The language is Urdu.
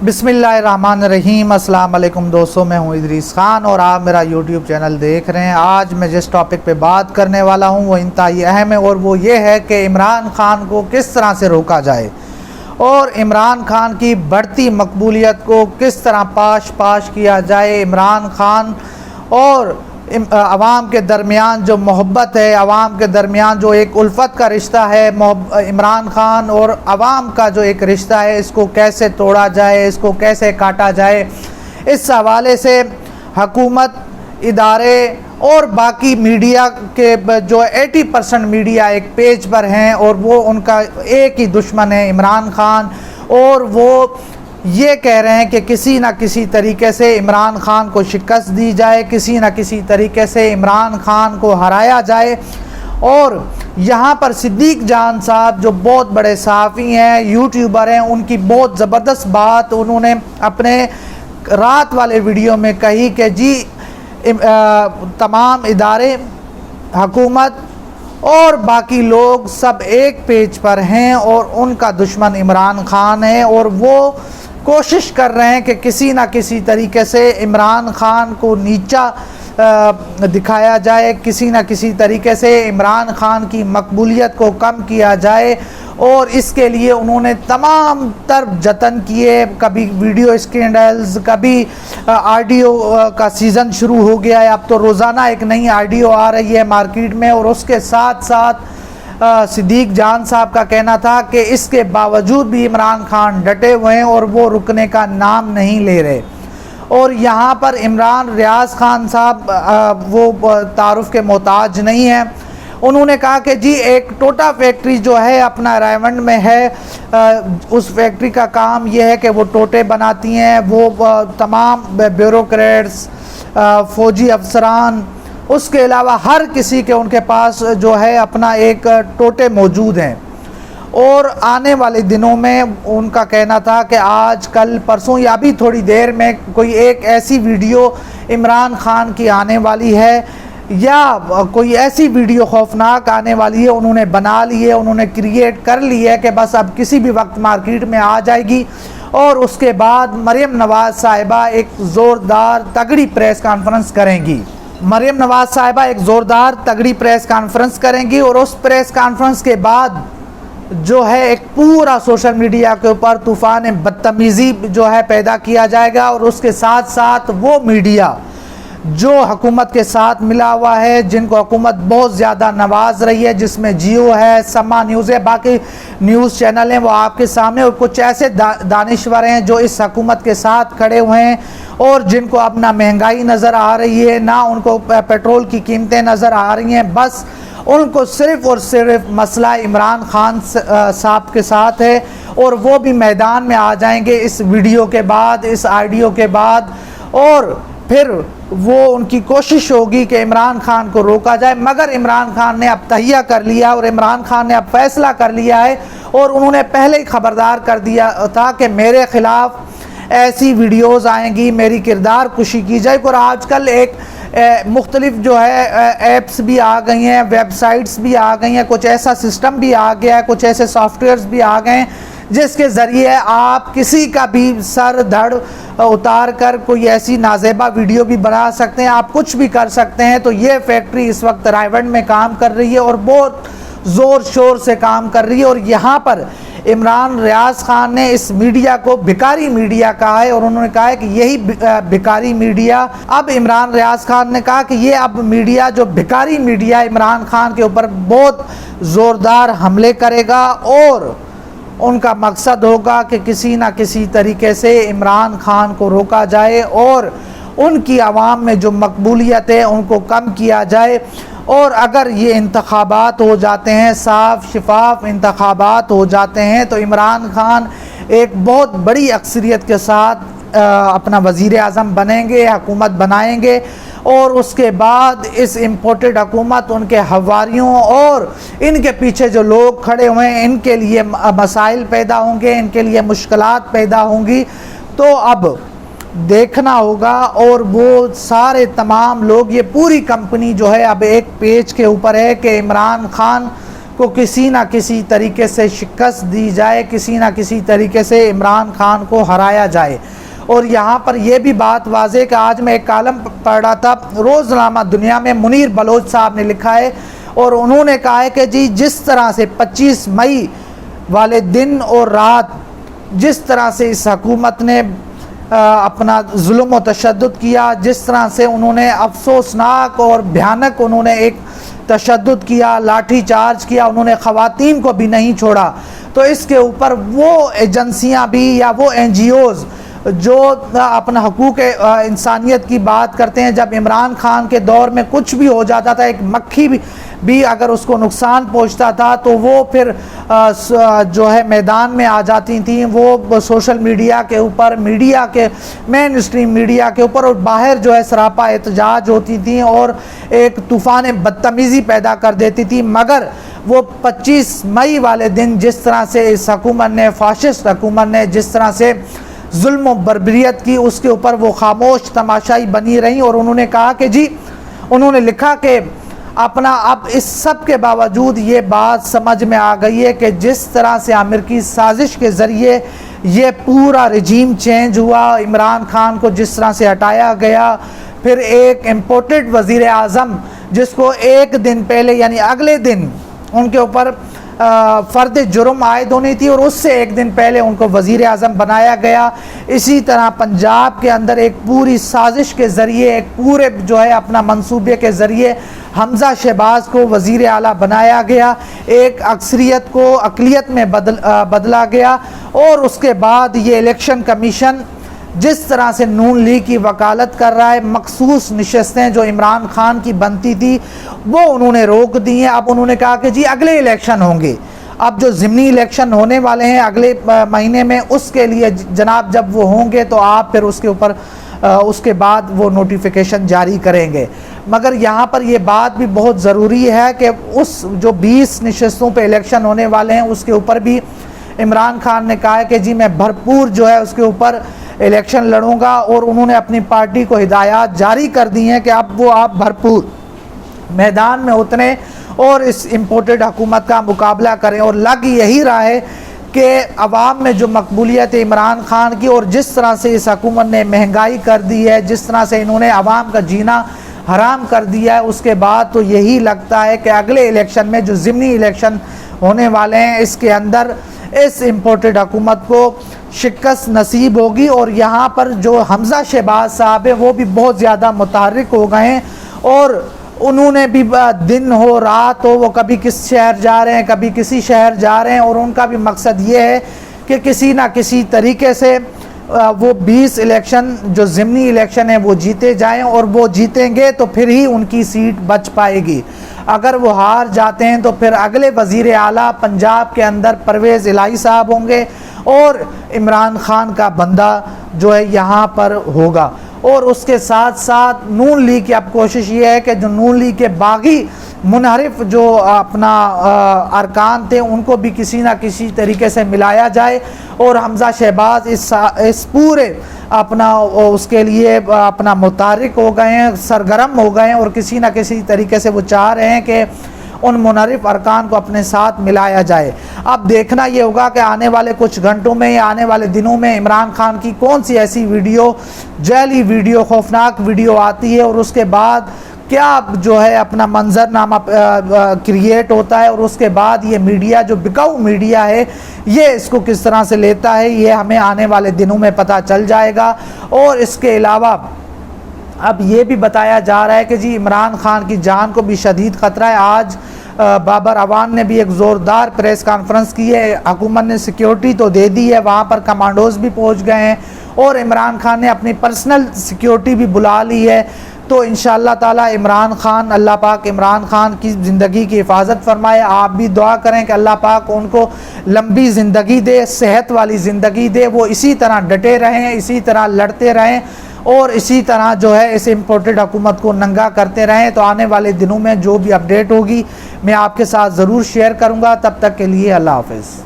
بسم اللہ الرحمن الرحیم۔ السلام علیکم دوستوں، میں ہوں ادریس خان اور آپ میرا یوٹیوب چینل دیکھ رہے ہیں۔ آج میں جس ٹاپک پہ بات کرنے والا ہوں وہ انتہائی اہم ہے، اور وہ یہ ہے کہ عمران خان کو کس طرح سے روکا جائے اور عمران خان کی بڑھتی مقبولیت کو کس طرح پاش کیا جائے۔ عمران خان اور عوام کے درمیان جو محبت ہے، عوام کے درمیان جو ایک الفت کا رشتہ ہے، عمران خان اور عوام کا جو ایک رشتہ ہے، اس کو کیسے توڑا جائے، اس کو کیسے کاٹا جائے۔ اس حوالے سے حکومت، ادارے اور باقی میڈیا کے جو 80% میڈیا ایک پیج پر ہیں، اور وہ ان کا ایک ہی دشمن ہے عمران خان، اور وہ یہ کہہ رہے ہیں کہ کسی نہ کسی طریقے سے عمران خان کو شکست دی جائے، کسی نہ کسی طریقے سے عمران خان کو ہرایا جائے۔ اور یہاں پر صدیق جان صاحب جو بہت بڑے صحافی ہیں، یوٹیوبر ہیں، ان کی بہت زبردست بات انہوں نے اپنے رات والے ویڈیو میں کہی کہ جی تمام ادارے، حکومت اور باقی لوگ سب ایک پیج پر ہیں اور ان کا دشمن عمران خان ہے، اور وہ کوشش کر رہے ہیں کہ کسی نہ کسی طریقے سے عمران خان کو نیچا دکھایا جائے، کسی نہ کسی طریقے سے عمران خان کی مقبولیت کو کم کیا جائے۔ اور اس کے لیے انہوں نے تمام تر جتن کیے، کبھی ویڈیو اسکینڈلز، کبھی آڈیو کا سیزن شروع ہو گیا ہے، اب تو روزانہ ایک نئی آڈیو آ رہی ہے مارکیٹ میں، اور اس کے ساتھ ساتھ صدیق جان صاحب کا کہنا تھا کہ اس کے باوجود بھی عمران خان ڈٹے ہوئے ہیں اور وہ رکنے کا نام نہیں لے رہے۔ اور یہاں پر عمران ریاض خان صاحب وہ تعارف کے محتاج نہیں ہیں۔ انہوں نے کہا کہ جی ایک ٹوٹا فیکٹری جو ہے اپنا رائیونڈ میں ہے، اس فیکٹری کا کام یہ ہے کہ وہ ٹوٹے بناتی ہیں، وہ تمام بیوروکریٹس، فوجی افسران، اس کے علاوہ ہر کسی کے ان کے پاس جو ہے اپنا ایک ٹوٹے موجود ہیں۔ اور آنے والے دنوں میں ان کا کہنا تھا کہ آج کل پرسوں یا ابھی تھوڑی دیر میں کوئی ایک ایسی ویڈیو عمران خان کی آنے والی ہے، یا کوئی ایسی ویڈیو خوفناک آنے والی ہے، انہوں نے بنا لی ہے، انہوں نے کریٹ کر لی ہے کہ بس اب کسی بھی وقت مارکیٹ میں آ جائے گی۔ اور اس کے بعد مریم نواز صاحبہ ایک زوردار تگڑی پریس کانفرنس کریں گی۔ مریم نواز صاحبہ ایک زوردار تگڑی پریس کانفرنس کریں گی، اور اس پریس کانفرنس کے بعد جو ہے ایک پورا سوشل میڈیا کے اوپر طوفان بدتمیزی جو ہے پیدا کیا جائے گا، اور اس کے ساتھ ساتھ وہ میڈیا جو حکومت کے ساتھ ملا ہوا ہے، جن کو حکومت بہت زیادہ نواز رہی ہے، جس میں جیو ہے، سما نیوز ہے، باقی نیوز چینل ہیں، وہ آپ کے سامنے، اور کچھ ایسے دانشور ہیں جو اس حکومت کے ساتھ کھڑے ہوئے ہیں، اور جن کو اب نہ مہنگائی نظر آ رہی ہے، نہ ان کو پیٹرول کی قیمتیں نظر آ رہی ہیں، بس ان کو صرف اور صرف مسئلہ عمران خان صاحب کے ساتھ ہے، اور وہ بھی میدان میں آ جائیں گے اس ویڈیو کے بعد، اس آڈیو کے بعد، اور پھر وہ ان کی کوشش ہوگی کہ عمران خان کو روکا جائے۔ مگر عمران خان نے اب تہیہ کر لیا، اور عمران خان نے اب فیصلہ کر لیا ہے، اور انہوں نے پہلے ہی خبردار کر دیا تھا کہ میرے خلاف ایسی ویڈیوز آئیں گی، میری کردار کشی کی جائے۔ اور آج کل ایک مختلف جو ہے ایپس بھی آ گئی ہیں، ویب سائٹس بھی آ گئی ہیں، کچھ ایسا سسٹم بھی آ گیا ہے، کچھ ایسے سافٹ ویئرز بھی آ گئے ہیں جس کے ذریعے آپ کسی کا بھی سر دھڑ اتار کر کوئی ایسی نازیبا ویڈیو بھی بنا سکتے ہیں، آپ کچھ بھی کر سکتے ہیں۔ تو یہ فیکٹری اس وقت رائیونڈ میں کام کر رہی ہے، اور بہت زور شور سے کام کر رہی ہے، اور یہاں پر عمران ریاض خان نے اس میڈیا کو بھکاری میڈیا کہا ہے، اور انہوں نے کہا ہے کہ یہی بھکاری میڈیا، اب عمران ریاض خان نے کہا کہ یہ اب میڈیا جو بھکاری میڈیا عمران خان کے اوپر بہت زوردار حملے کرے گا، اور ان کا مقصد ہوگا کہ کسی نہ کسی طریقے سے عمران خان کو روکا جائے، اور ان کی عوام میں جو مقبولیت ہے ان کو کم کیا جائے۔ اور اگر یہ انتخابات ہو جاتے ہیں، صاف شفاف انتخابات ہو جاتے ہیں، تو عمران خان ایک بہت بڑی اکثریت کے ساتھ اپنا وزیر اعظم بنیں گے، حکومت بنائیں گے، اور اس کے بعد اس امپورٹڈ حکومت، ان کے حواریوں اور ان کے پیچھے جو لوگ کھڑے ہوئے ہیں، ان کے لیے مسائل پیدا ہوں گے، ان کے لیے مشکلات پیدا ہوں گی۔ تو اب دیکھنا ہوگا، اور وہ سارے تمام لوگ، یہ پوری کمپنی جو ہے اب ایک پیج کے اوپر ہے کہ عمران خان کو کسی نہ کسی طریقے سے شکست دی جائے، کسی نہ کسی طریقے سے عمران خان کو ہرایا جائے۔ اور یہاں پر یہ بھی بات واضح کہ آج میں ایک کالم پڑھ رہا تھا روزنامہ دنیا میں، منیر بلوچ صاحب نے لکھا ہے اور انہوں نے کہا ہے کہ جی جس طرح سے 25 مئی والے دن اور رات جس طرح سے اس حکومت نے اپنا ظلم و تشدد کیا، جس طرح سے انہوں نے افسوسناک اور بھیانک انہوں نے ایک تشدد کیا، لاٹھی چارج کیا، انہوں نے خواتین کو بھی نہیں چھوڑا، تو اس کے اوپر وہ ایجنسیاں بھی یا وہ NGOز جو اپنا حقوق انسانیت کی بات کرتے ہیں، جب عمران خان کے دور میں کچھ بھی ہو جاتا تھا، ایک مکھی بھی اگر اس کو نقصان پہنچتا تھا تو وہ پھر جو ہے میدان میں آ جاتی تھیں، وہ سوشل میڈیا کے اوپر، میڈیا کے مین اسٹریم میڈیا کے اوپر، اور باہر جو ہے سراپا احتجاج ہوتی تھیں اور ایک طوفان بدتمیزی پیدا کر دیتی تھی۔ مگر وہ 25 مئی والے دن جس طرح سے اس حکومت نے، فاشسٹ حکومت نے جس طرح سے ظلم و بربریت کی، اس کے اوپر وہ خاموش تماشائی بنی رہیں، اور انہوں نے کہا کہ جی انہوں نے لکھا کہ اپنا اب اس سب کے باوجود یہ بات سمجھ میں آ گئی ہے کہ جس طرح سے امریکی سازش کے ذریعے یہ پورا رجیم چینج ہوا، عمران خان کو جس طرح سے ہٹایا گیا، پھر ایک امپورٹڈ وزیر اعظم جس کو ایک دن پہلے یعنی اگلے دن ان کے اوپر فرد جرم عائد ہونی تھی اور اس سے ایک دن پہلے ان کو وزیر اعظم بنایا گیا۔ اسی طرح پنجاب کے اندر ایک پوری سازش کے ذریعے، ایک پورے جو ہے اپنا منصوبے کے ذریعے حمزہ شہباز کو وزیر اعلیٰ بنایا گیا، ایک اکثریت کو اقلیت میں بدلا گیا، اور اس کے بعد یہ الیکشن کمیشن جس طرح سے نون لیگ کی وکالت کر رہا ہے، مخصوص نشستیں جو عمران خان کی بنتی تھی وہ انہوں نے روک دی ہیں۔ اب انہوں نے کہا کہ جی اگلے الیکشن ہوں گے، اب جو ضمنی الیکشن ہونے والے ہیں اگلے مہینے میں، اس کے لیے جناب جب وہ ہوں گے تو آپ پھر اس کے اوپر اس کے بعد وہ نوٹیفیکیشن جاری کریں گے۔ مگر یہاں پر یہ بات بھی بہت ضروری ہے کہ اس جو 20 نشستوں پہ الیکشن ہونے والے ہیں اس کے اوپر بھی عمران خان نے کہا ہے کہ جی میں بھرپور جو ہے اس کے اوپر الیکشن لڑوں گا، اور انہوں نے اپنی پارٹی کو ہدایات جاری کر دی ہیں کہ اب وہ آپ بھرپور میدان میں اتریں اور اس امپورٹڈ حکومت کا مقابلہ کریں۔ اور لگ یہی رہا ہے کہ عوام میں جو مقبولیت عمران خان کی، اور جس طرح سے اس حکومت نے مہنگائی کر دی ہے، جس طرح سے انہوں نے عوام کا جینا حرام کر دیا ہے، اس کے بعد تو یہی لگتا ہے کہ اگلے الیکشن میں جو ضمنی الیکشن ہونے والے ہیں اس کے اندر اس امپورٹڈ حکومت کو شکست نصیب ہوگی۔ اور یہاں پر جو حمزہ شہباز صاحب ہیں وہ بھی بہت زیادہ متحرک ہو گئے ہیں، اور انہوں نے بھی دن ہو رات ہو وہ کبھی کس شہر جا رہے ہیں، کبھی کسی شہر جا رہے ہیں، اور ان کا بھی مقصد یہ ہے کہ کسی نہ کسی طریقے سے وہ 20 الیکشن جو ضمنی الیکشن ہیں وہ جیتے جائیں، اور وہ جیتیں گے تو پھر ہی ان کی سیٹ بچ پائے گی۔ اگر وہ ہار جاتے ہیں تو پھر اگلے وزیر اعلیٰ پنجاب کے اندر پرویز الہی صاحب ہوں گے، اور عمران خان کا بندہ جو ہے یہاں پر ہوگا۔ اور اس کے ساتھ ساتھ نون لیگ کی اب کوشش یہ ہے کہ جو نون لیگ کے باغی منحرف جو اپنا ارکان تھے ان کو بھی کسی نہ کسی طریقے سے ملایا جائے، اور حمزہ شہباز اس پورے اپنا اس کے لیے اپنا متحرک ہو گئے ہیں، سرگرم ہو گئے ہیں، اور کسی نہ کسی طریقے سے وہ چاہ رہے ہیں کہ ان منحرف ارکان کو اپنے ساتھ ملایا جائے۔ اب دیکھنا یہ ہوگا کہ آنے والے کچھ گھنٹوں میں یا آنے والے دنوں میں عمران خان کی کون سی ایسی ویڈیو، جعلی ویڈیو، خوفناک ویڈیو آتی ہے، اور اس کے بعد کیا جو ہے اپنا منظرنامہ کریٹ ہوتا ہے، اور اس کے بعد یہ میڈیا جو بکاؤ میڈیا ہے یہ اس کو کس طرح سے لیتا ہے، یہ ہمیں آنے والے دنوں میں پتہ چل جائے گا۔ اور اس کے علاوہ اب یہ بھی بتایا جا رہا ہے کہ جی عمران خان کی جان کو بھی شدید خطرہ ہے۔ آج بابر اعوان نے بھی ایک زوردار پریس کانفرنس کی ہے، حکومت نے سیکیورٹی تو دے دی ہے، وہاں پر کمانڈوز بھی پہنچ گئے ہیں، اور عمران خان نے اپنی پرسنل سیکیورٹی بھی بلا لی ہے۔ تو انشاءاللہ تعالی عمران خان، اللہ پاک عمران خان کی زندگی کی حفاظت فرمائے۔ آپ بھی دعا کریں کہ اللہ پاک ان کو لمبی زندگی دے، صحت والی زندگی دے، وہ اسی طرح ڈٹے رہیں، اسی طرح لڑتے رہیں، اور اسی طرح جو ہے اس امپورٹڈ حکومت کو ننگا کرتے رہیں۔ تو آنے والے دنوں میں جو بھی اپڈیٹ ہوگی میں آپ کے ساتھ ضرور شیئر کروں گا۔ تب تک کے لیے اللہ حافظ۔